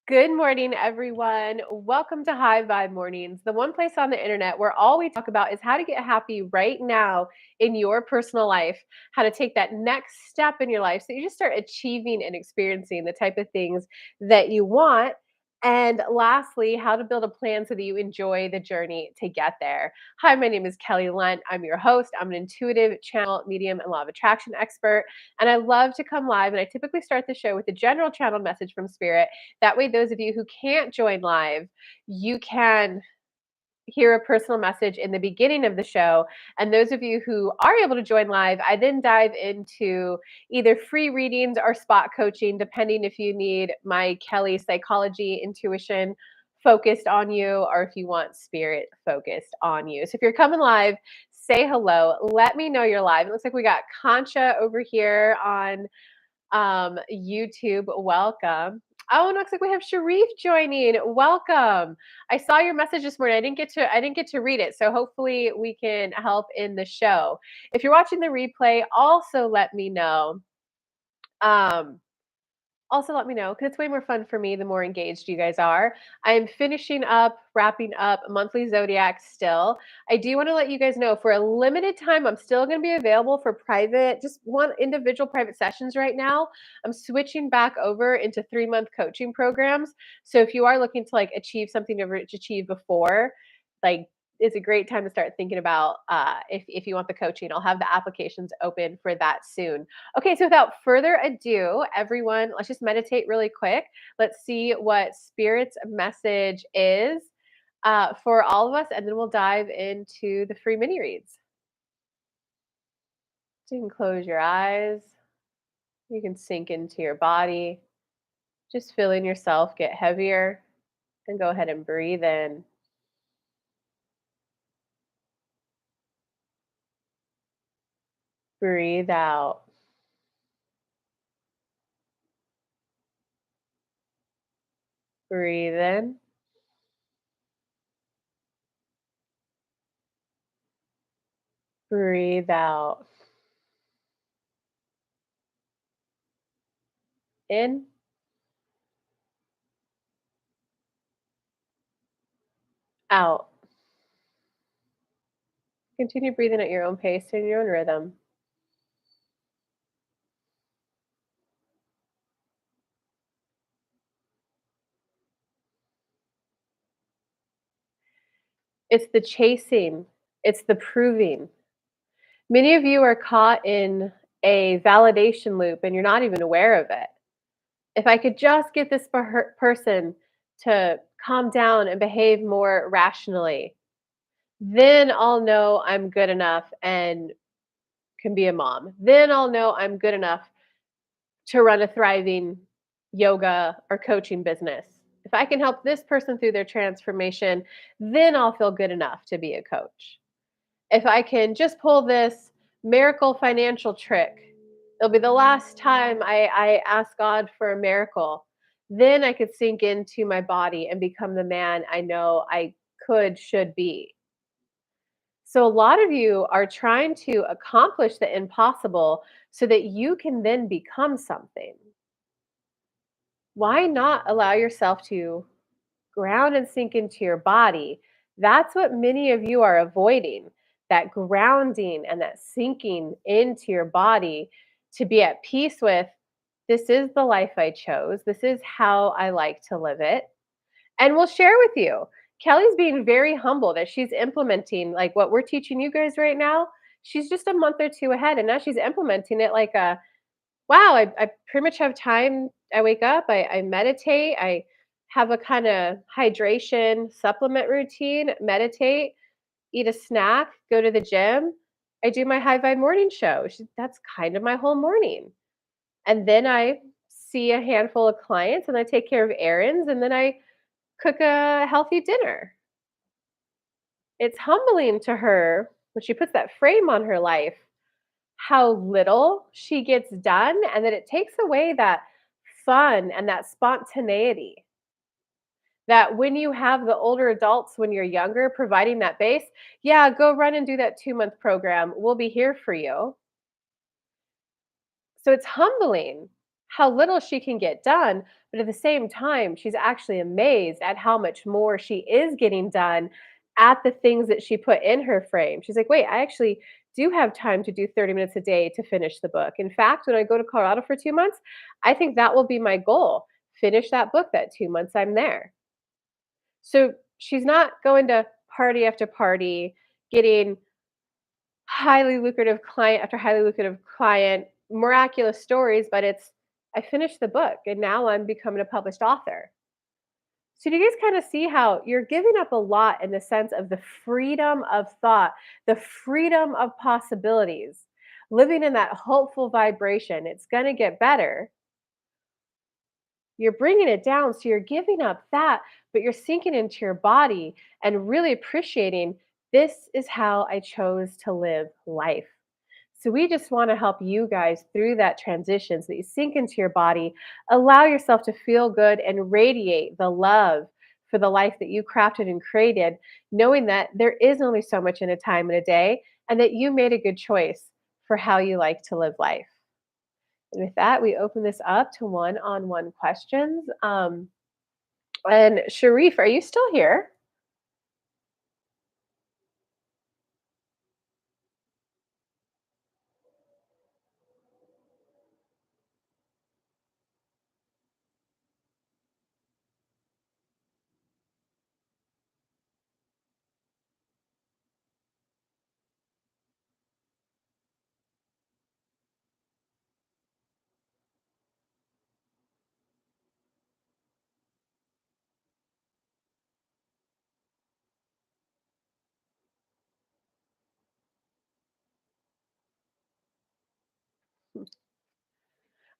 Good morning, everyone. Welcome to High Vibe Mornings, the one place on the internet where all we talk about is how to get happy right now in your personal life, how to take that next step in your life so you just start achieving and experiencing the type of things that you want. And lastly, how to build a plan so that you enjoy the journey to get there. Hi, my name is Kelly Lunt. I'm your host. I'm an intuitive channel, medium, and law of attraction expert. And I love to come live. And I typically start the show with a general channel message from Spirit that way, those of you who can't join live, you can hear a personal message in the beginning of the show. And those of you who are able to join live, I then dive into either free readings or spot coaching, depending if you need my Kelly psychology, intuition focused on you, or if you want spirit focused on you. So if you're coming live, say hello. Let me know you're live. It looks like we got Concha over here on YouTube. Welcome. Oh, and it looks like we have Sharif joining. Welcome. I saw your message this morning. I didn't get to read it. So hopefully we can help in the show. If you're watching the replay, also let me know. Um, also, let me know because it's way more fun for me the more engaged you guys are. I'm finishing up, wrapping up monthly Zodiac still. I do want to let you guys know for a limited time, I'm still going to be available for private, just one individual private sessions right now. I'm switching back over into 3-month coaching programs. So if you are looking to like achieve something you've achieved before, like it's a great time to start thinking about if you want the coaching. I'll have the applications open for that soon. Okay, so without further ado, everyone, let's just meditate really quick. Let's see what Spirit's message is for all of us, and then we'll dive into the free mini reads. So you can close your eyes, you can sink into your body, just feeling yourself get heavier, and go ahead and breathe in. Breathe out. Breathe in. Breathe out. In. Out. Continue breathing at your own pace and your own rhythm. It's the chasing, it's the proving. Many of you are caught in a validation loop and you're not even aware of it. If I could just get this person to calm down and behave more rationally, then I'll know I'm good enough and can be a mom. Then I'll know I'm good enough to run a thriving yoga or coaching business. If I can help this person through their transformation, then I'll feel good enough to be a coach. If I can just pull this miracle financial trick, it'll be the last time I ask God for a miracle. Then I could sink into my body and become the man I know I should be. So, a lot of you are trying to accomplish the impossible so that you can then become something. Why not allow yourself to ground and sink into your body? That's what many of you are avoiding, that grounding and that sinking into your body to be at peace with this is the life I chose. This is how I like to live it. And we'll share with you. Kelly's being very humble that she's implementing like what we're teaching you guys right now. She's just a month or two ahead, and now she's implementing it like a wow, I pretty much have time. I wake up, I meditate, I have a kind of hydration supplement routine, meditate, eat a snack, go to the gym. I do my high vibe morning show. That's kind of my whole morning. And then I see a handful of clients and I take care of errands and then I cook a healthy dinner. It's humbling to her when she puts that frame on her life how little she gets done and that it takes away that fun and that spontaneity. That when you have the older adults when you're younger providing that base, yeah, go run and do that 2-month program. We'll be here for you. So it's humbling how little she can get done, but at the same time, she's actually amazed at how much more she is getting done at the things that she put in her frame. She's like, "Wait, I actually do have time to do 30 minutes a day to finish the book. In fact, when I go to Colorado for 2 months, I think that will be my goal. Finish that book that 2 months I'm there." So, she's not going to party after party, getting highly lucrative client after highly lucrative client, miraculous stories, but it's, I finished the book and now I'm becoming a published author. So do you guys kind of see how you're giving up a lot in the sense of the freedom of thought, the freedom of possibilities, living in that hopeful vibration? It's going to get better. You're bringing it down, so you're giving up that, but you're sinking into your body and really appreciating, this is how I chose to live life. So we just want to help you guys through that transition so that you sink into your body, allow yourself to feel good and radiate the love for the life that you crafted and created, knowing that there is only so much in a time and a day, and that you made a good choice for how you like to live life. And with that, we open this up to one-on-one questions. And Sharif, are you still here?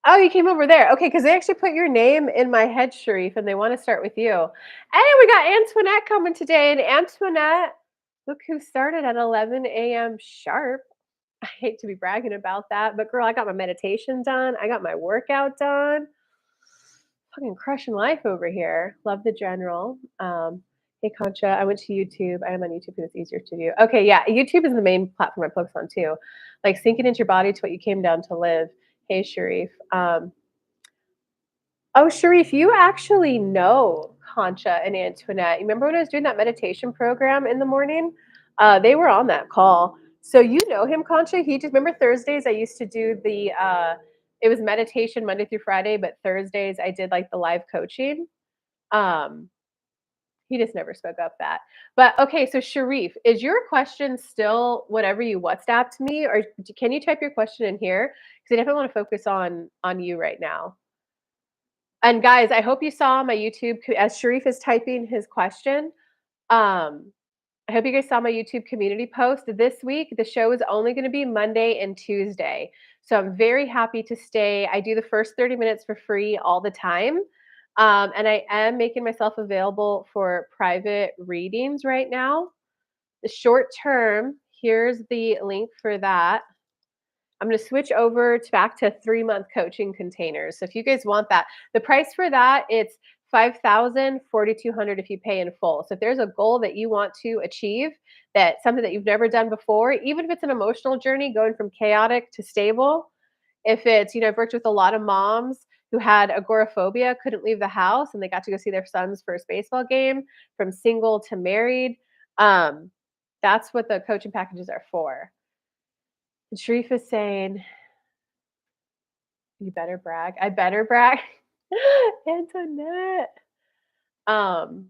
Oh, you came over there. Okay, because they actually put your name in my head, Sharif, and they want to start with you. And we got Antoinette coming today. And Antoinette, look who started at 11 a.m. sharp. I hate to be bragging about that, but girl, I got my meditation done. I got my workout done. Fucking crushing life over here. Love the general. Hey Concha, I went to YouTube. I am on YouTube because it's easier to do. Okay, yeah, YouTube is the main platform I focus on too. Like sinking into your body to what you came down to live. Hey Sharif. Oh, Sharif, you actually know Concha and Antoinette. You remember when I was doing that meditation program in the morning? They were on that call. So you know him, Concha. He just remember Thursdays I used to do the it was meditation Monday through Friday, but Thursdays I did like the live coaching. Um, he just never spoke up that. But okay, so Sharif, is your question still whatever you WhatsApped me, or can you type your question in here? Because I definitely want to focus on you right now. And guys, I hope you saw my YouTube as Sharif is typing his question. Um, I hope you guys saw my YouTube community post this week. The show is only going to be Monday and Tuesday. So I'm very happy to stay. I do the first 30 minutes for free all the time. And I am making myself available for private readings right now. The short term, here's the link for that. I'm going to switch over to back to 3-month coaching containers. So if you guys want that, the price for that, it's 5,000, 4,200 if you pay in full. So if there's a goal that you want to achieve, that something that you've never done before, even if it's an emotional journey going from chaotic to stable, if it's, I've worked with a lot of moms who had agoraphobia, couldn't leave the house, and they got to go see their son's first baseball game, from single to married. Um, that's what the coaching packages are for. And Sharif is saying, you better brag. I better brag. Antoinette. Um,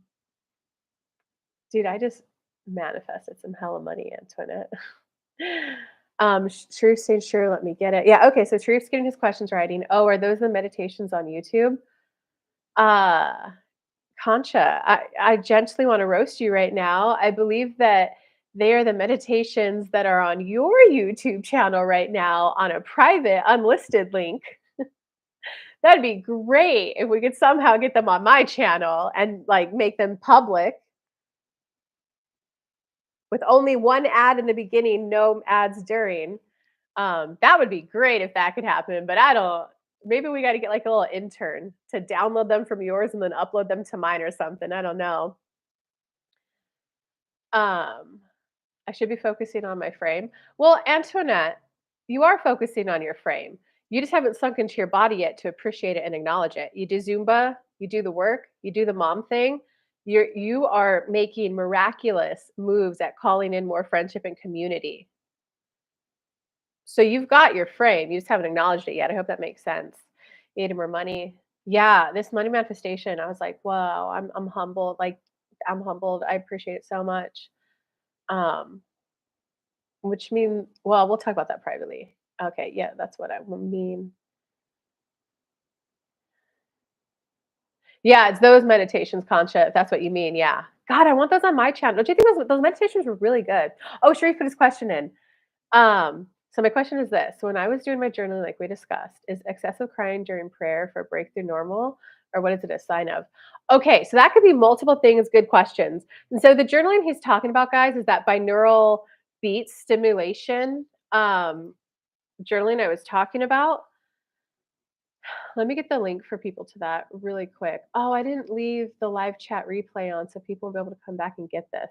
dude, I just manifested some hella money, Antoinette. Sharif saying, sure, let me get it. Yeah, okay. So Sharif's getting his questions writing. Oh, are those the meditations on YouTube? Uh Concha, I gently want to roast you right now. I believe that they are the meditations that are on your YouTube channel right now on a private, unlisted link. That'd be great if we could somehow get them on my channel and, like, make them public with only one ad in the beginning, no ads during. That would be great if that could happen, but I don't. Maybe we gotta get, like, a little intern to download them from yours and then upload them to mine or something, I don't know. Um, I should be focusing on my frame. Well, Antoinette, you are focusing on your frame. You just haven't sunk into your body yet to appreciate it and acknowledge it. You do Zumba, you do the work, you do the mom thing. You are making miraculous moves at calling in more friendship and community. So you've got your frame, you just haven't acknowledged it yet. I hope that makes sense. You needed more money. Yeah, this money manifestation, I was like, "Wow, I'm humbled." Like, I'm humbled. I appreciate it so much. Um, which mean well, we'll talk about that privately. Okay, yeah, that's what I mean. Yeah, it's those meditations, Concha, if that's what you mean, yeah. God, I want those on my channel. Don't you think those meditations were really good? Oh, Sharif put his question in. So my question is this: when I was doing my journaling, like we discussed, is excessive crying during prayer for breakthrough normal, or what is it a sign of? Okay, so that could be multiple things. Good questions. And so the journaling he's talking about, guys, is that binaural beat stimulation journaling I was talking about. Let me get the link for people to that really quick. Oh, I didn't leave the live chat replay on, so people will be able to come back and get this.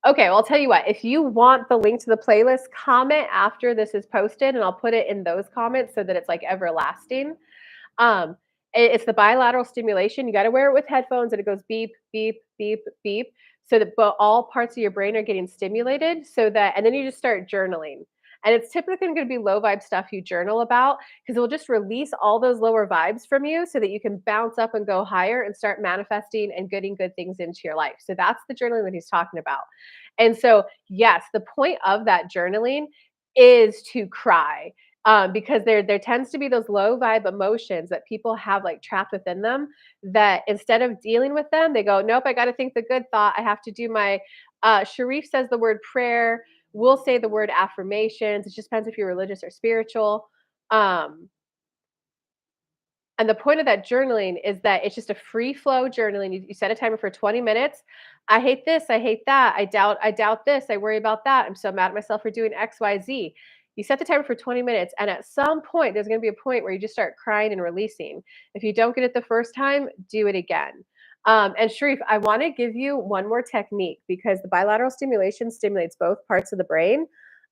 Okay, well, I'll tell you what, if you want the link to the playlist, comment after this is posted, and I'll put it in those comments so that it's like everlasting. Um, it's the bilateral stimulation. You got to wear it with headphones, and it goes beep, beep, beep, beep, so that all parts of your brain are getting stimulated. So that, and then you just start journaling. And it's typically going to be low vibe stuff you journal about because it will just release all those lower vibes from you so that you can bounce up and go higher and start manifesting and getting good things into your life. So that's the journaling that he's talking about. And so, yes, the point of that journaling is to cry because there tends to be those low vibe emotions that people have like trapped within them that instead of dealing with them, they go, nope, I got to think the good thought. I have to do my, Sharif says the word prayer. We'll say the word affirmations. It just depends if you're religious or spiritual. Um, and the point of that journaling is that it's just a free flow journaling. You set a timer for 20 minutes. I hate this. I hate that. I doubt this. I worry about that. I'm so mad at myself for doing X, Y, Z. You set the timer for 20 minutes. And at some point, there's going to be a point where you just start crying and releasing. If you don't get it the first time, do it again. And Sharif, I want to give you one more technique because the bilateral stimulation stimulates both parts of the brain.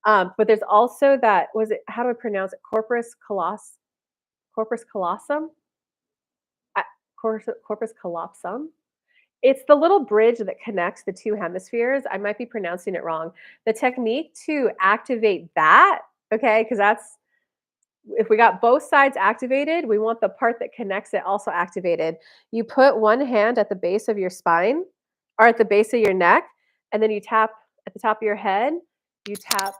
But there's also that, was it, how do I pronounce it? Corpus callosum? Uh, corpus callosum. It's the little bridge that connects the two hemispheres. I might be pronouncing it wrong. The technique to activate that, okay, because that's if we got both sides activated, we want the part that connects it also activated. You put one hand at the base of your spine or at the base of your neck, and then you tap at the top of your head. You tap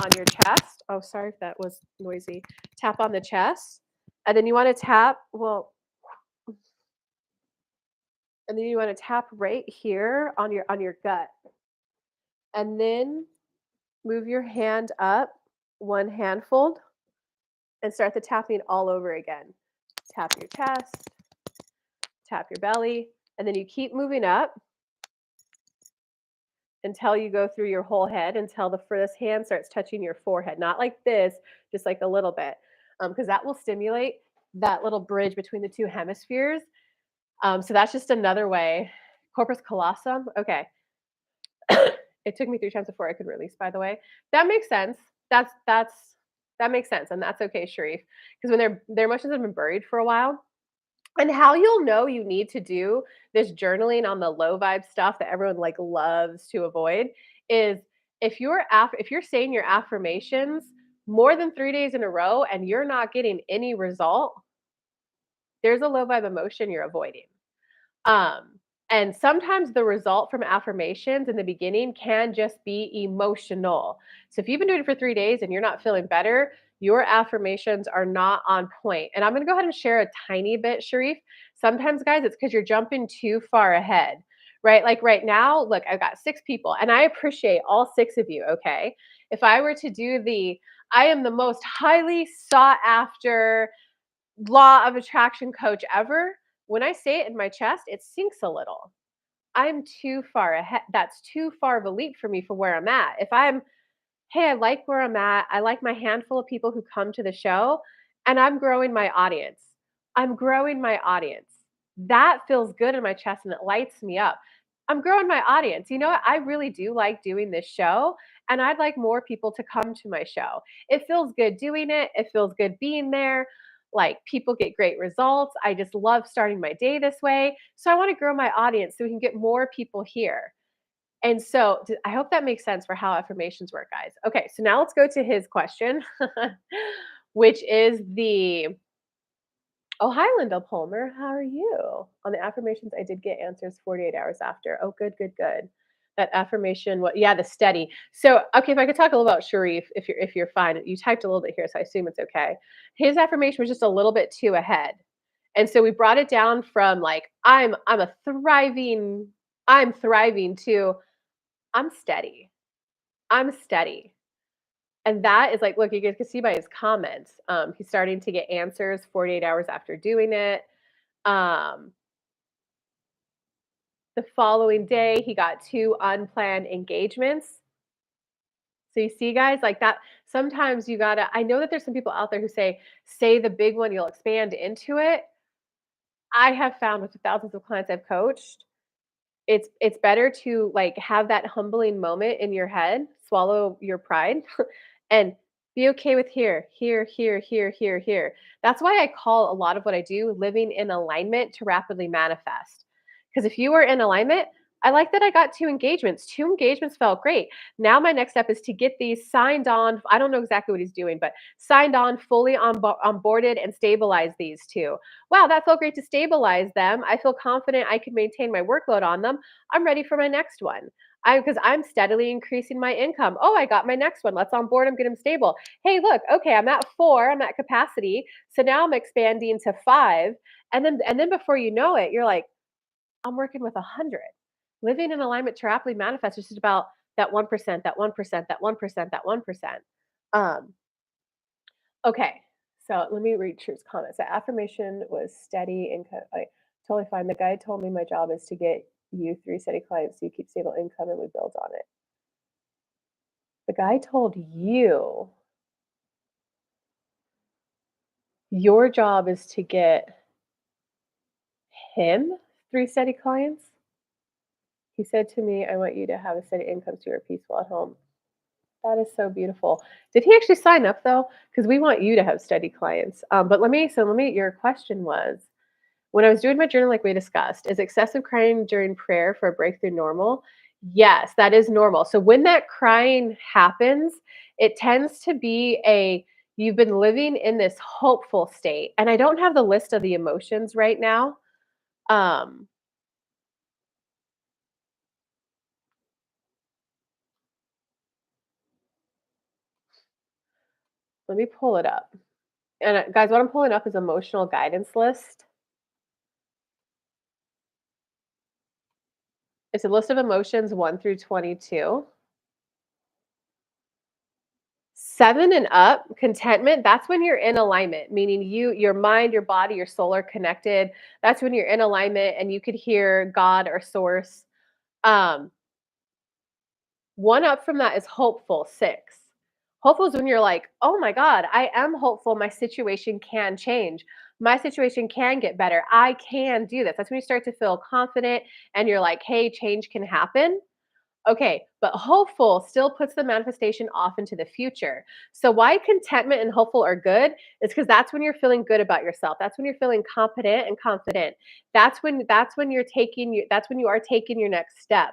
on your chest. Oh, sorry if that was noisy. Tap on the chest. And then you want to tap, well, and then you want to tap right here on your gut. And then move your hand up, one handfold, and start the tapping all over again. Tap your chest, tap your belly, and then you keep moving up until you go through your whole head until the first hand starts touching your forehead. Not like this, just like a little bit, because that will stimulate that little bridge between the two hemispheres. So that's just another way. Corpus callosum. Okay. It took me 3 times before I could release, by the way. That makes sense. That's that makes sense, and that's okay, Sharif, because when their emotions have been buried for a while. And how you'll know you need to do this journaling on the low vibe stuff that everyone like loves to avoid is if you're saying your affirmations more than 3 days in a row and you're not getting any result, there's a low vibe emotion you're avoiding. Um, and sometimes the result from affirmations in the beginning can just be emotional. So if you've been doing it for 3 days and you're not feeling better, your affirmations are not on point. And I'm going to go ahead and share a tiny bit, Sharif. Sometimes, guys, it's because you're jumping too far ahead, right? Like right now, look, I've got 6 people and I appreciate all 6 of you. Okay. If I were to do I am the most highly sought after law of attraction coach ever, when I say it in my chest, it sinks a little. I'm too far ahead. That's too far of a leap for me for where I'm at. If I'm, hey, I like where I'm at. I like my handful of people who come to the show, and I'm growing my audience. I'm growing my audience. That feels good in my chest and it lights me up. I'm growing my audience. You know what? I really do like doing this show, and I'd like more people to come to my show. It feels good doing it. It feels good being there. Like people get great results. I just love starting my day this way. So I want to grow my audience so we can get more people here. And so I hope that makes sense for how affirmations work, guys. Okay, so now let's go to his question, which is the oh, hi, Linda Palmer. How are you? On the affirmations, I did get answers 48 hours after. Oh, good, good, good. That affirmation, what? Yeah, the steady. So, okay, if I could talk a little about Sharif, if you're fine. You typed a little bit here, so I assume it's okay. His affirmation was just a little bit too ahead, and so we brought it down from like I'm thriving to I'm steady. I'm steady. And that is like, look, you guys can see by his comments. He's starting to get answers 48 hours after doing it. Um, the following day, he got 2 unplanned engagements. So you see, guys, like that. Sometimes you gotta. I know that there's some people out there who say the big one, you'll expand into it. I have found with the thousands of clients I've coached, it's better to like have that humbling moment in your head, swallow your pride, and be okay with here, here, here, here, here, here. That's why I call a lot of what I do living in alignment to rapidly manifest. Because if you are in alignment, I like that I got 2 engagements. 2 engagements felt great. Now my next step is to get these signed on. I don't know exactly what he's doing, but signed on, fully onboarded, and stabilize these 2. Wow, that felt great to stabilize them. I feel confident I can maintain my workload on them. I'm ready for my next one. I because I'm steadily increasing my income. Oh, I got my next one. Let's onboard them, get them stable. Hey, look, okay, I'm at 4, I'm at capacity. So now I'm expanding to 5. And then before you know it, you're like, I'm working with 100. Living in alignment to rapidly manifest is just about that 1%, that 1%, that 1%, that 1%. Um, okay. So let me read Truth's comments. The affirmation was steady income. Totally fine. The guy told me my job is to get you 3 steady clients so you keep stable income and we build on it. The guy told you your job is to get him 3 steady clients. He said to me, I want you to have a steady income so you're peaceful at home. That is so beautiful. Did he actually sign up though? Because we want you to have steady clients. But your question was when I was doing my journal, like we discussed, is excessive crying during prayer for a breakthrough normal? Yes, that is normal. So when that crying happens, it tends to be you've been living in this hopeful state. And I don't have the list of the emotions right now. Um, Let me pull it up. And guys, what I'm pulling up is emotional guidance list. It's a list of emotions 1 through 22. 7 and up, contentment, that's when you're in alignment, meaning your mind, your body, your soul are connected. That's when you're in alignment and you could hear God or source. Um, 1 up from that is hopeful, 6. Hopeful is when you're like, "Oh my God, I am hopeful my situation can change. My situation can get better. I can do this." That's when you start to feel confident and you're like, "Hey, change can happen." Okay, but hopeful still puts the manifestation off into the future. So why contentment and hopeful are good is because that's when you're feeling good about yourself. That's when you're feeling competent and confident. That's when you are taking your next step.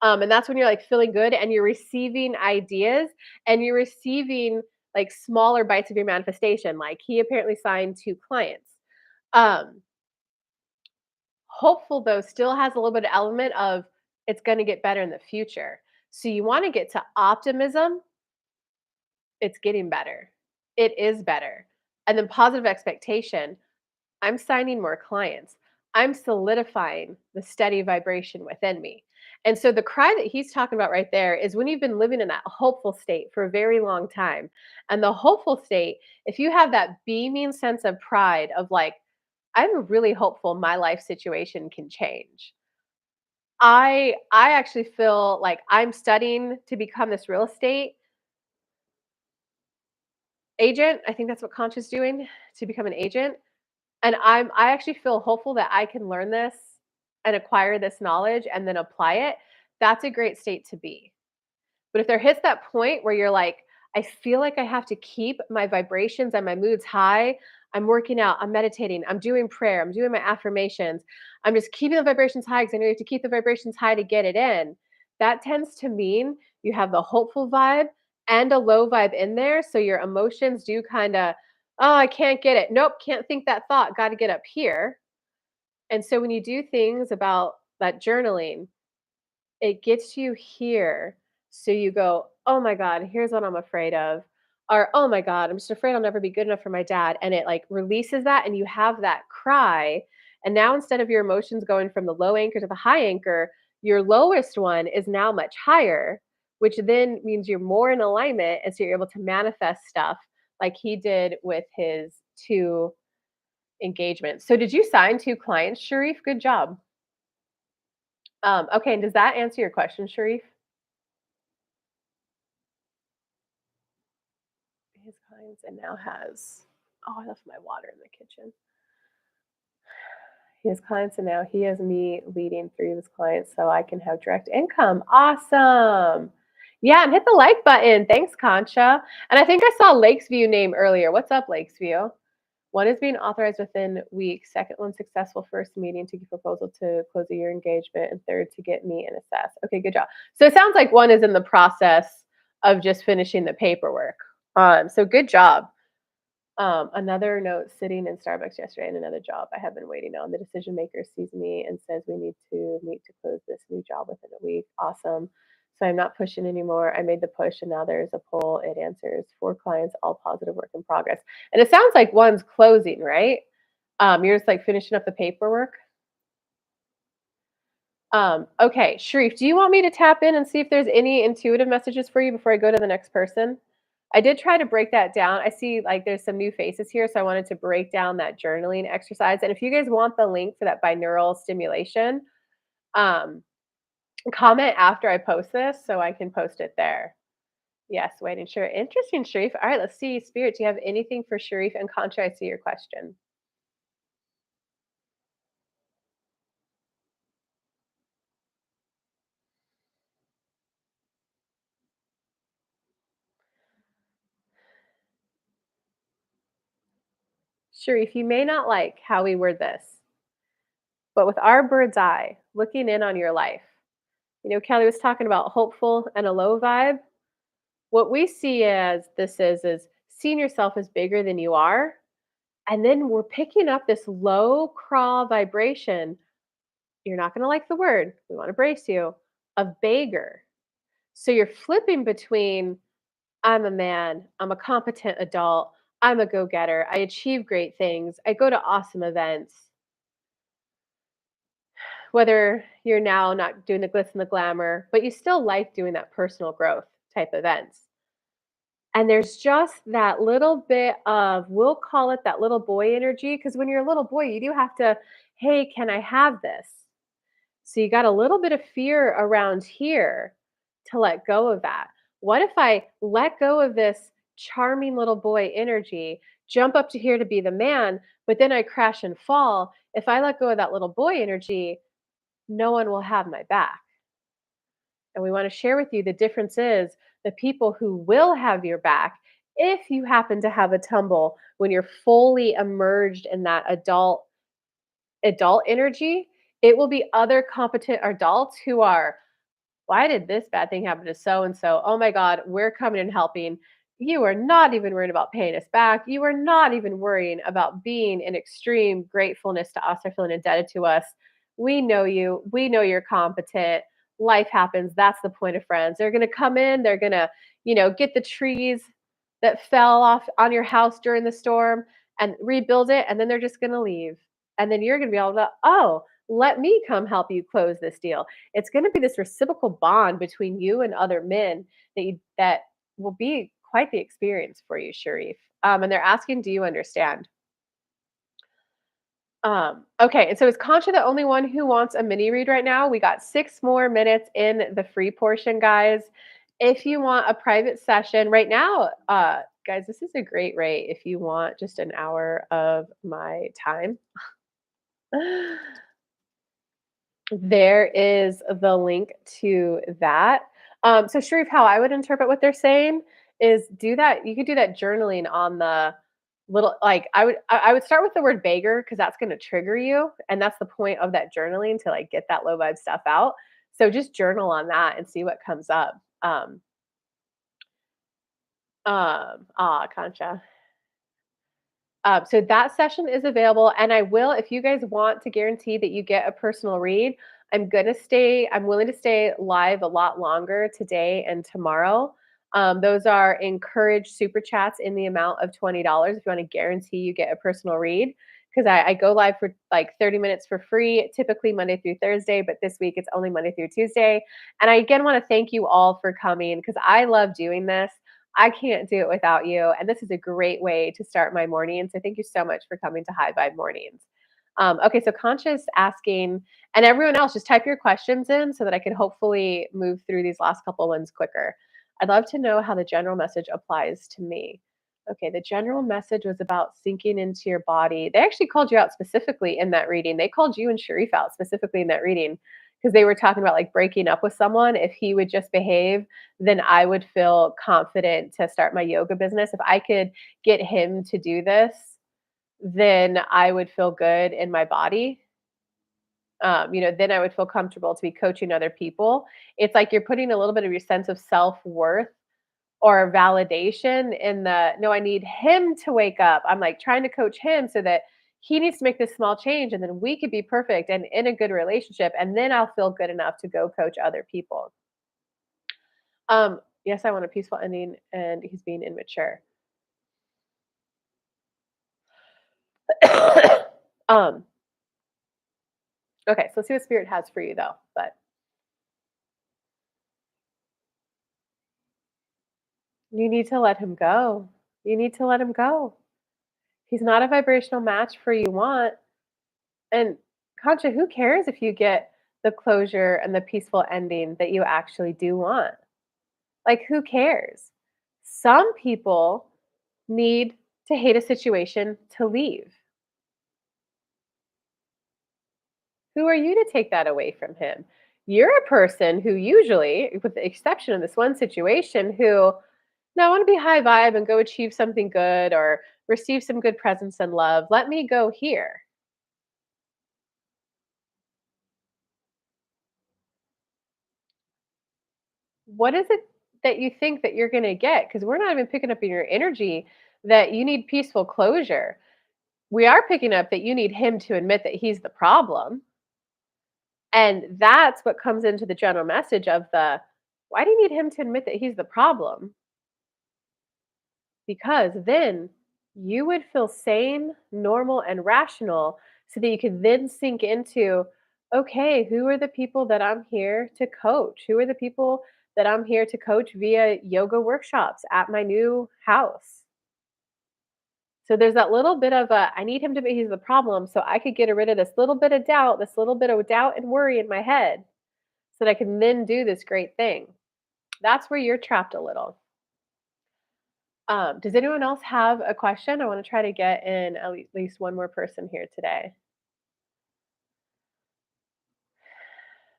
And that's when you're like feeling good and you're receiving ideas and you're receiving like smaller bites of your manifestation. Like he apparently signed 2 clients. Um, Hopeful though still has a little bit of element of it's going to get better in the future. So you want to get to optimism, it's getting better. It is better. And then positive expectation, I'm signing more clients. I'm solidifying the steady vibration within me. And so the cry that he's talking about right there is when you've been living in that hopeful state for a very long time. And the hopeful state, if you have that beaming sense of pride of like, I'm really hopeful my life situation can change. I actually feel like I'm studying to become this real estate agent. I think that's what Conch is doing to become an agent. And I actually feel hopeful that I can learn this and acquire this knowledge and then apply it. That's a great state to be. But if there hits that point where you're like, I feel like I have to keep my vibrations and my moods high. I'm working out, I'm meditating, I'm doing prayer, I'm doing my affirmations. I'm just keeping the vibrations high because I know you have to keep the vibrations high to get it in. That tends to mean you have the hopeful vibe and a low vibe in there. So your emotions do kind of, oh, I can't get it. Nope, can't think that thought. Got to get up here. And so when you do things about that journaling, it gets you here. So you go, "Oh my god, here's what I'm afraid of." Or, "Oh my god, I'm just afraid I'll never be good enough for my dad." And it, like, releases that and you have that cry. And now instead of your emotions going from the low anchor to the high anchor, your lowest one is now much higher, which then means you're more in alignment, and so you're able to manifest stuff like he did with his 2 engagements. So did you sign 2 clients, Sharif? Good job. Okay, and does that answer your question, Sharif? His clients and now has I left my water in the kitchen. He has clients and now he has me leading through his clients so I can have direct income. Awesome. Yeah, and hit the like button. Thanks, Concha. And I think I saw Lakesview name earlier. What's up, Lakesview? One is being authorized within weeks. Second one, successful first meeting to give proposal to close a year engagement. And third, to get me and assess. Okay, good job. So it sounds like one is in the process of just finishing the paperwork. So good job. Another note, sitting in Starbucks yesterday in another job I have been waiting on. The decision maker sees me and says we need to meet to close this new job within a week. Awesome. So I'm not pushing anymore. I made the push and now there's a poll. It answers 4 clients, all positive work in progress. And it sounds like one's closing, right? You're just like finishing up the paperwork. Okay, Sharif, do you want me to tap in and see if there's any intuitive messages for you before I go to the next person? I did try to break that down. I see like there's some new faces here, so I wanted to break down that journaling exercise. And if you guys want the link for that binaural stimulation, um, comment after I post this so I can post it there. Yes, waiting. Sure. Interesting, Sharif. All right, let's see. Spirit, do you have anything for Sharif and Contra? I see your question. Sharif, you may not like how we word this, but with our bird's eye looking in on your life, Kelly was talking about hopeful and a low vibe. What we see as this is seeing yourself as bigger than you are. And then we're picking up this low crawl vibration. You're not going to like the word. We want to brace you of beggar. So you're flipping between I'm a man, I'm a competent adult, I'm a go getter, I achieve great things, I go to awesome events. Whether you're now not doing the glitz and the glamour, but you still like doing that personal growth type events. And there's just that little bit of, we'll call it that little boy energy, because when you're a little boy, you do have to, hey, can I have this? So you got a little bit of fear around here to let go of that. What if I let go of this charming little boy energy, jump up to here to be the man, but then I crash and fall? If I let go of that little boy energy, no one will have my back. And we want to share with you the difference is the people who will have your back if you happen to have a tumble when you're fully immersed in that adult energy, it will be other competent adults who are, why did this bad thing happen to so and so? Oh my God, we're coming and helping. You are not even worried about paying us back. You are not even worrying about being in extreme gratefulness to us or feeling indebted to us. We know you. We know you're competent. Life happens. That's the point of friends. They're going to come in. They're going to, get the trees that fell off on your house during the storm and rebuild it. And then they're just going to leave. And then you're going to be able to, oh, let me come help you close this deal. It's going to be this reciprocal bond between you and other men that will be quite the experience for you, Sharif. And they're asking, do you understand? Okay, and so is Concha the only one who wants a mini read right now? We got 6 more minutes in the free portion, guys. If you want a private session right now, guys, this is a great rate if you want just an hour of my time. There is the link to that. So Sharif, how I would interpret what they're saying is do that. You could do that journaling on the little like I would start with the word beggar because that's going to trigger you, and that's the point of that journaling to like get that low vibe stuff out. So just journal on that and see what comes up. Concha. So that session is available, and I will, if you guys want to guarantee that you get a personal read, I'm willing to stay live a lot longer today and tomorrow. Those are encouraged super chats in the amount of $20 if you want to guarantee you get a personal read. Because I go live for like 30 minutes for free, typically Monday through Thursday, but this week it's only Monday through Tuesday. And I again want to thank you all for coming because I love doing this. I can't do it without you. And this is a great way to start my morning. So thank you so much for coming to High Vibe Mornings. Okay, so Conscious asking, and everyone else, just type your questions in so that I can hopefully move through these last couple ones quicker. I'd love to know how the general message applies to me. Okay, the general message was about sinking into your body. They actually called you out specifically in that reading. They called you and Sharif out specifically in that reading because they were talking about like breaking up with someone. If he would just behave, then I would feel confident to start my yoga business. If I could get him to do this, then I would feel good in my body. Then I would feel comfortable to be coaching other people. It's like you're putting a little bit of your sense of self worth or validation in the no, I need him to wake up. I'm like trying to coach him so that he needs to make this small change and then we could be perfect and in a good relationship. And then I'll feel good enough to go coach other people. Yes, I want a peaceful ending and he's being immature. um, okay, so let's see what spirit has for you though. But you need to let him go. You need to let him go. He's not a vibrational match for you want. And Concha, who cares if you get the closure and the peaceful ending that you actually do want? Like, who cares? Some people need to hate a situation to leave. Who are you to take that away from him? You're a person who usually, with the exception of this one situation, who now I want to be high vibe and go achieve something good or receive some good presence and love. Let me go here. What is it that you think that you're going to get? Because we're not even picking up in your energy that you need peaceful closure. We are picking up that you need him to admit that he's the problem. And that's what comes into the general message of the why do you need him to admit that he's the problem? Because then you would feel sane, normal, and rational so that you could then sink into okay, who are the people that I'm here to coach? Who are the people that I'm here to coach via yoga workshops at my new house? So there's that little bit of a I need him to be he's the problem so I could get rid of this little bit of doubt and worry in my head so that I can then do this great thing. That's where you're trapped a little. Does anyone else have a question? I want to try to get in at least one more person here today.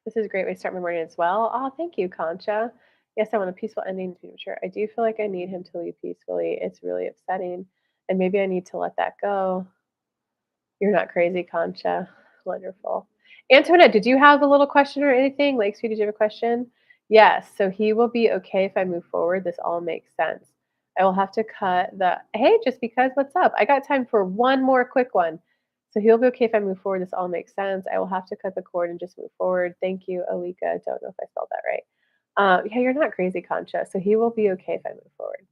This is a great way to start my morning as well. Oh, thank you, Concha. Yes, I want a peaceful ending to future. I do feel like I need him to leave peacefully. It's really upsetting. And maybe I need to let that go. You're not crazy, Concha. Wonderful. Antoinette, did you have a little question or anything? Lake Sweet, did you have a question? Yes. So he will be okay if I move forward. This all makes sense. I will have to cut the hey, just because what's up? I got time for one more quick one. So he'll be okay if I move forward. This all makes sense. I will have to cut the cord and just move forward. Thank you, Alika. Don't know if I spelled that right. Yeah, you're not crazy, Concha. So he will be okay if I move forward.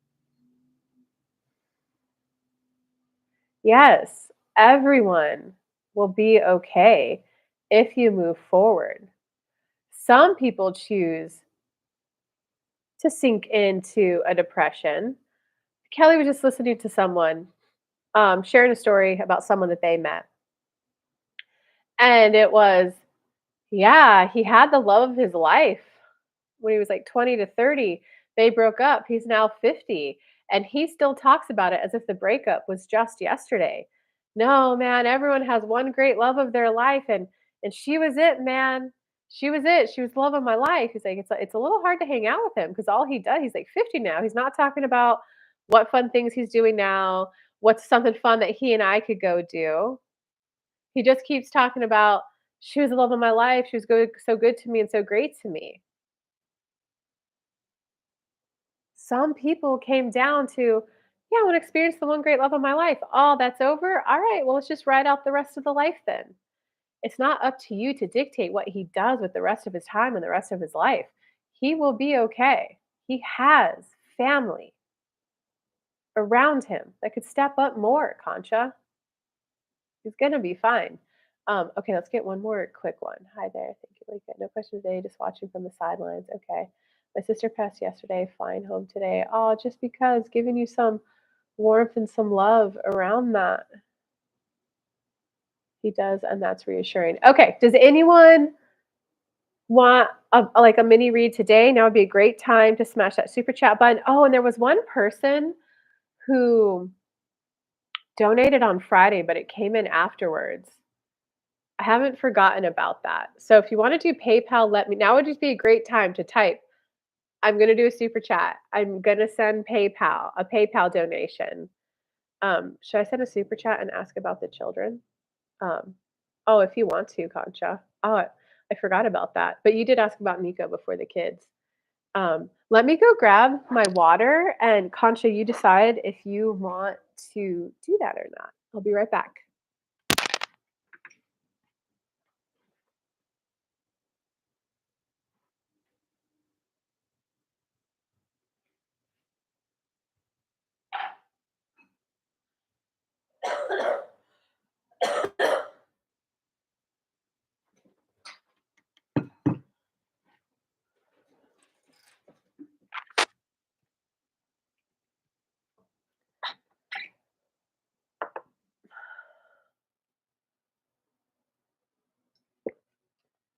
Yes, everyone will be okay if you move forward. Some people choose to sink into a depression. Kelly was just listening to someone sharing a story about someone that they met. And it was, yeah, he had the love of his life when he was like 20 to 30. They broke up. He's now 50. And he still talks about it as if the breakup was just yesterday. No, man, everyone has one great love of their life. And she was it, man. She was it. She was the love of my life. He's like, it's a little hard to hang out with him because all he does, he's like 50 now. He's not talking about what fun things he's doing now, what's something fun that he and I could go do. He just keeps talking about she was the love of my life. She was good, so good to me and so great to me. Some people came down to, yeah, I want to experience the one great love of my life. Oh, that's over. All right, well, let's just ride out the rest of the life then. It's not up to you to dictate what he does with the rest of his time and the rest of his life. He will be okay. He has family around him that could step up more, Concha. He's gonna be fine. Okay, let's get one more quick one. Hi there. Thank you, Lika. No questions today, just watching from the sidelines. Okay. My sister passed yesterday, flying home today. Oh, just because giving you some warmth and some love around that. He does, and that's reassuring. Okay, does anyone want like a mini read today? Now would be a great time to smash that super chat button. Oh, and there was one person who donated on Friday, but it came in afterwards. I haven't forgotten about that. So if you want to do PayPal, let me. Now would just be a great time to type. I'm going to do a super chat. I'm going to send PayPal, a PayPal donation. Should I send a super chat and ask about the children? Um, oh, if you want to, Concha. Oh, I forgot about that. But you did ask about Nico before the kids. Let me go grab my water, and Concha, you decide if you want to do that or not. I'll be right back.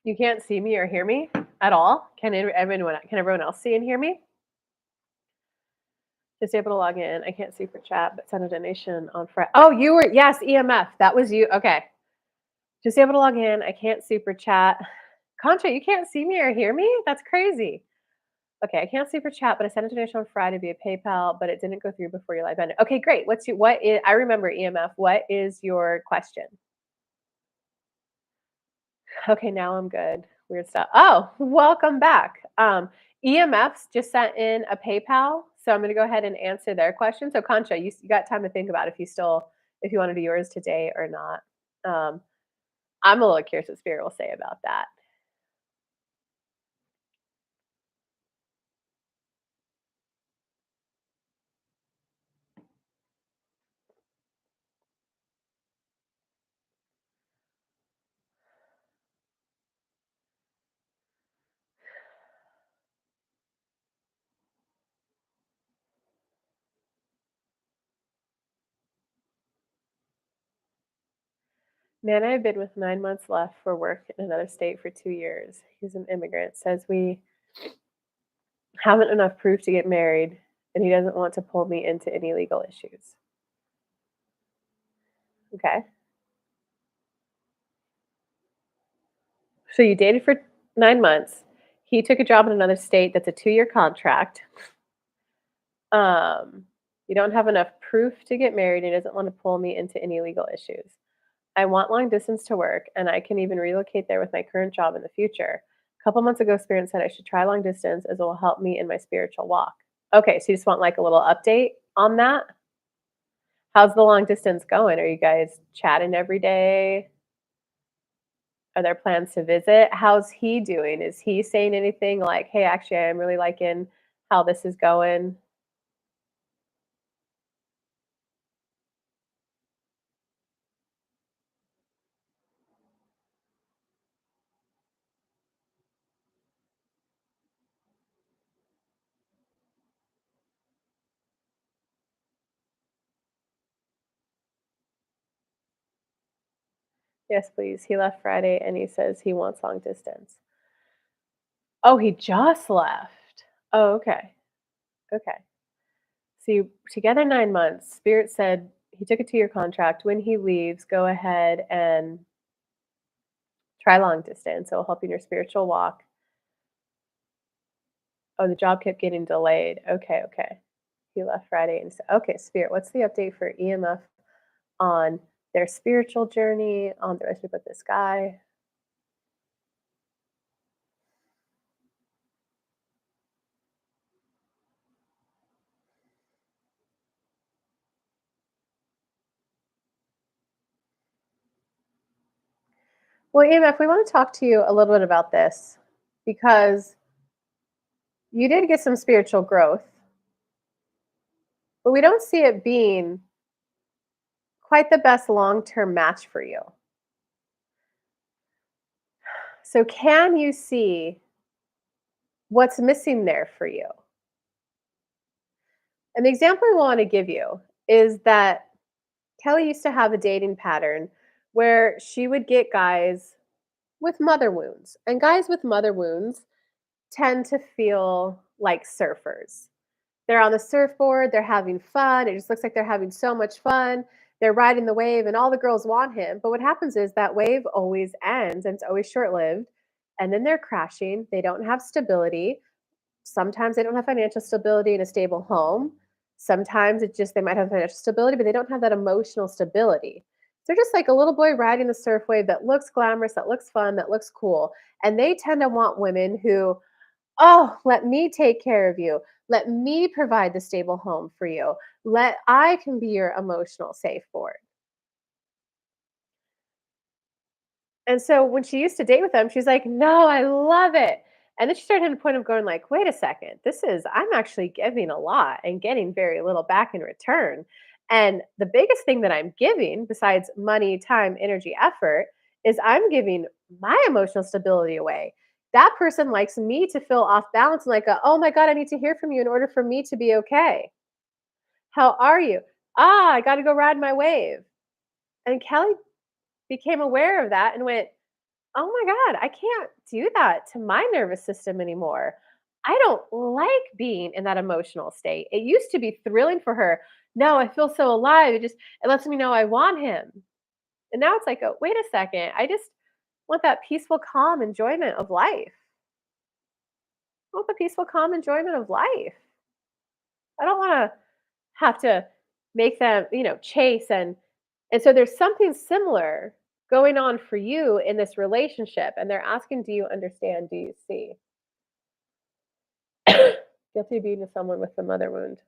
You can't see me or hear me at all. Can everyone else see and hear me? Just able to log in. I can't super chat, but send a donation on Friday. Oh, you were yes, EMF. That was you. Okay. Just able to log in. I can't super chat. Concha, you can't see me or hear me? That's crazy. Okay, I can't super chat, but I sent a donation on Friday via PayPal, but it didn't go through before your live ended. Okay, great. What is I remember EMF. What is your question? Okay, now I'm good. Weird stuff. Oh, welcome back. EMFs just sent in a PayPal, so I'm going to go ahead and answer their question. So, Concha, you got time to think about if you want to do yours today or not. I'm a little curious what Spirit will say about that. Man, I've been with 9 months left for work in another state for 2 years. He's an immigrant. Says we haven't enough proof to get married, and he doesn't want to pull me into any legal issues. Okay. So you dated for 9 months. He took a job in another state that's a 2-year contract. Um, you don't have enough proof to get married. He doesn't want to pull me into any legal issues. I want long distance to work, and I can even relocate there with my current job in the future. A couple months ago, Spirit said I should try long distance as it will help me in my spiritual walk. Okay, so you just want like a little update on that? How's the long distance going? Are you guys chatting every day? Are there plans to visit? How's he doing? Is he saying anything like, "Hey, actually, I'm really liking how this is going"? Yes, please. He left Friday and he says he wants long distance. Oh, he just left. Oh, okay. Okay. So you together 9 months. Spirit said he took a 2-year contract. When he leaves, go ahead and Try long distance. It'll help you in your spiritual walk. Oh, the job kept getting delayed. Okay, okay. He left Friday and okay, Spirit, what's the update for EMF on their spiritual journey, on the relationship with this guy? Well, EMF, we want to talk to you a little bit about this because you did get some spiritual growth, but we don't see it being quite the best long term match for you. So, can you see what's missing there for you? And the example I want to give you is that Kelly used to have a dating pattern where she would get guys with mother wounds. And guys with mother wounds tend to feel like surfers. They're on the surfboard, they're having fun. It just looks like they're having so much fun. They're riding the wave, and all the girls want him. But what happens is that wave always ends and it's always short lived. And then they're crashing. They don't have stability. Sometimes they don't have financial stability in a stable home. Sometimes it's just they might have financial stability, but they don't have that emotional stability. They're just like a little boy riding the surf wave that looks glamorous, that looks fun, that looks cool. And they tend to want women who, oh, let me take care of you. Let me provide the stable home for you. I can be your emotional safe board. And so when she used to date with him, she's like, "No, I love it." And then she started hitting a point of going like, "Wait a second. I'm actually giving a lot and getting very little back in return. And the biggest thing that I'm giving besides money, time, energy, effort is I'm giving my emotional stability away. That person likes me to feel off balance and like, oh my God, I need to hear from you in order for me to be okay. How are you? Ah, I got to go ride my wave." And Kelly became aware of that and went, "Oh my god, I can't do that to my nervous system anymore. I don't like being in that emotional state." It used to be thrilling for her. "No, I feel so alive. It lets me know I want him." And now it's like, "Oh, wait a second. I just want that peaceful, calm enjoyment of life. I want the peaceful, calm enjoyment of life. I don't want to have to make them, chase and so there's something similar going on for you in this relationship and they're asking, do you understand? Do you see? Guilty of being with someone with the mother wound.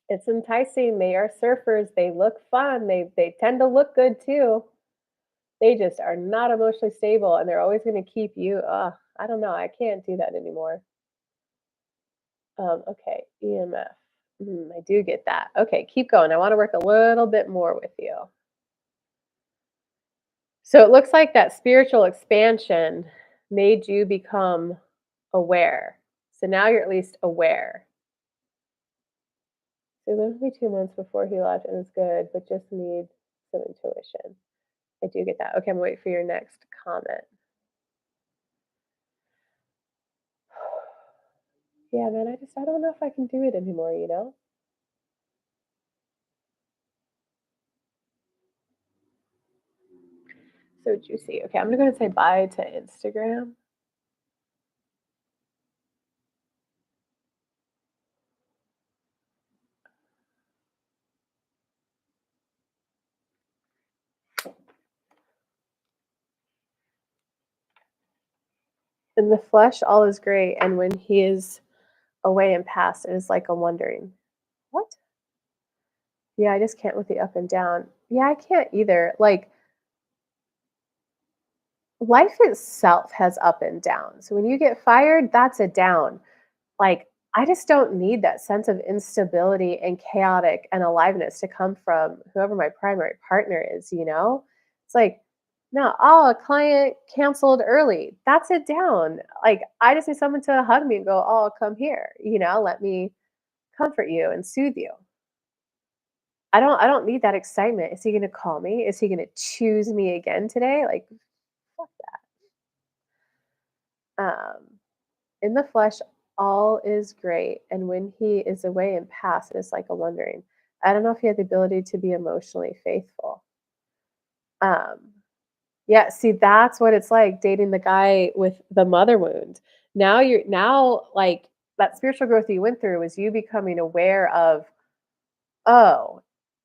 It's enticing. They are surfers. They look fun. They tend to look good too. They just are not emotionally stable and they're always going to keep you. I don't know. I can't do that anymore. Okay, EMF. I do get that. Okay, keep going. I want to work a little bit more with you. So it looks like that spiritual expansion made you become aware. So now you're at least aware. So it lived with me 2 months before he left and it's good, but just need some intuition. I do get that. Okay, I'm gonna wait for your next comment. Yeah, man, I don't know if I can do it anymore. So juicy. Okay, I'm gonna go and say bye to Instagram. In the flesh, all is great, and when he is away and past, it is like a wondering. What? Yeah, I just can't with the up and down. Yeah, I can't either. Like life itself has up and down. So when you get fired, that's a down. Like, I just don't need that sense of instability and chaotic and aliveness to come from whoever my primary partner is? It's like, no, oh, a client canceled early. That's it down. Like, I just need someone to hug me and go, oh, come here, let me comfort you and soothe you. I don't need that excitement. Is he gonna call me? Is he gonna choose me again today? Like, fuck that. In the flesh, all is great, and when he is away and past, it's like a wondering. I don't know if he had the ability to be emotionally faithful. Um, Yeah, see, that's what it's like dating the guy with the mother wound. Now, like, that spiritual growth that you went through is you becoming aware of, "Oh,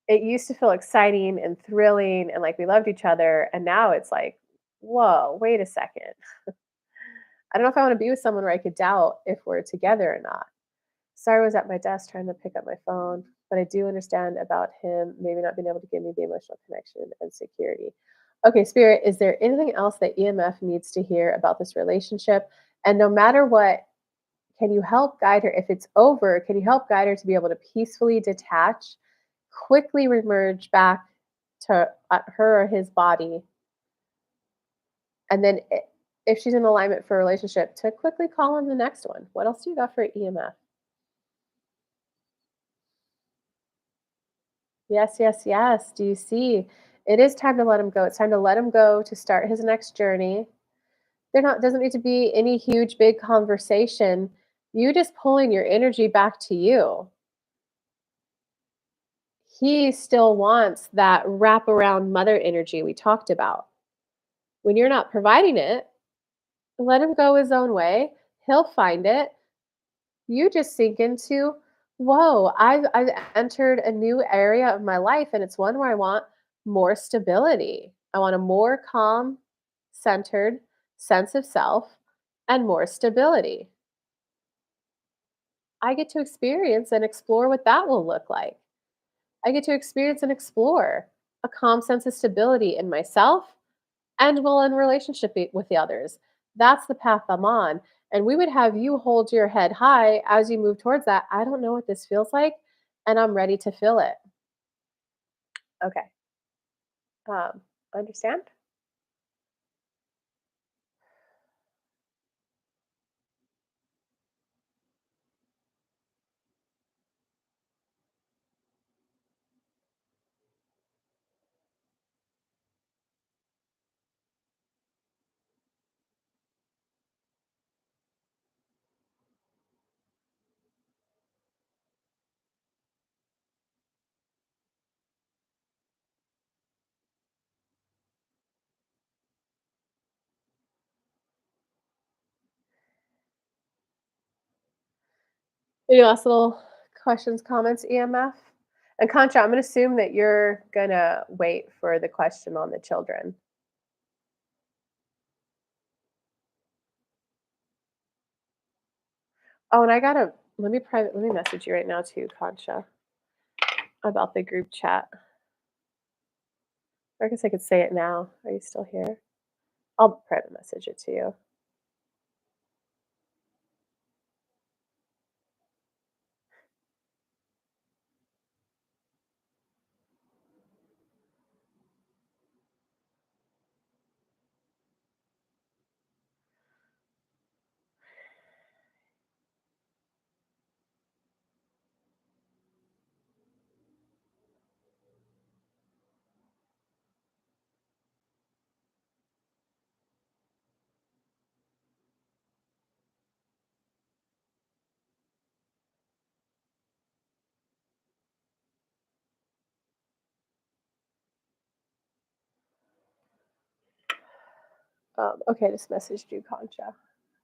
it used to feel exciting and thrilling and like we loved each other, and now it's like, whoa, wait a second. I don't know if I wanna be with someone where I could doubt if we're together or not." Sorry, I was at my desk trying to pick up my phone, but I do understand about him maybe not being able to give me the emotional connection and security. Okay, Spirit, is there anything else that EMF needs to hear about this relationship? And no matter what, can you help guide her? If it's over, can you help guide her to be able to peacefully detach, quickly remerge back to her or his body, and then if she's in alignment for a relationship, to quickly call on the next one? What else do you got for EMF? Yes, yes, yes. Do you see? It is time to let him go. It's time to let him go to start his next journey. There not doesn't need to be any huge big conversation. You just pulling your energy back to you. He still wants that wraparound mother energy we talked about. When you're not providing it, let him go his own way. He'll find it. You just sink into, whoa, I've entered a new area of my life, and it's one where I want more stability. I want a more calm, centered sense of self and more stability. I get to experience and explore what that will look like. I get to experience and explore a calm sense of stability in myself and well in with the others. That's the path I'm on. And we would have you hold your head high as you move towards that. I don't know what this feels like, and I'm ready to feel it. Okay. Understand? Any last little questions, comments, EMF? And Concha, I'm going to assume that you're going to wait for the question on the children. Oh, and I got to let me message you right now too, Concha, about the group chat. Or I guess I could say it now. Are you still here? I'll private message it to you. Okay, I just messaged you, Concha.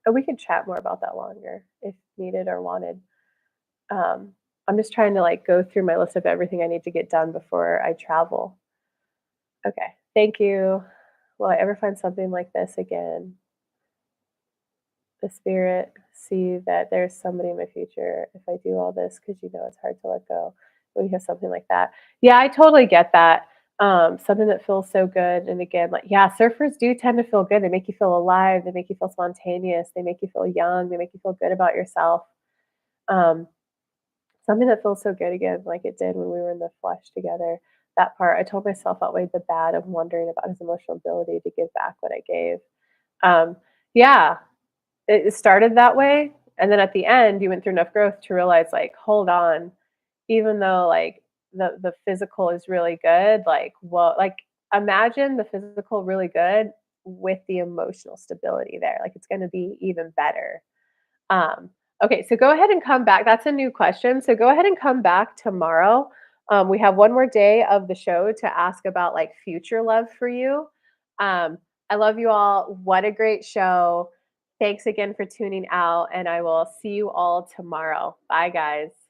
And we can chat more about that longer if needed or wanted. I'm just trying to like go through my list of everything I need to get done before I travel. Okay, thank you. Will I ever find something like this again? The spirit see that there's somebody in my future if I do all this because you know it's hard to let go when you have something like that. Yeah, I totally get that. Something that feels so good. And again, like, yeah, surfers do tend to feel good. They make you feel alive. They make you feel spontaneous. They make you feel young. They make you feel good about yourself. Um, Something that feels so good again, like it did when we were in the flesh together. That part, I told myself outweighed the bad of wondering about his emotional ability to give back what I gave. Um, yeah, it started that way, and then at the end, you went through enough growth to realize, like, hold on, even though like the physical is really good, like, well, like imagine the physical really good with the emotional stability there. Like it's going to be even better. Um, okay, so go ahead and come back. That's a new question. So go ahead and come back tomorrow. We have one more day of the show to ask about like future love for you. I love you all. What a great show. Thanks again for tuning out, and I will see you all tomorrow. Bye, guys.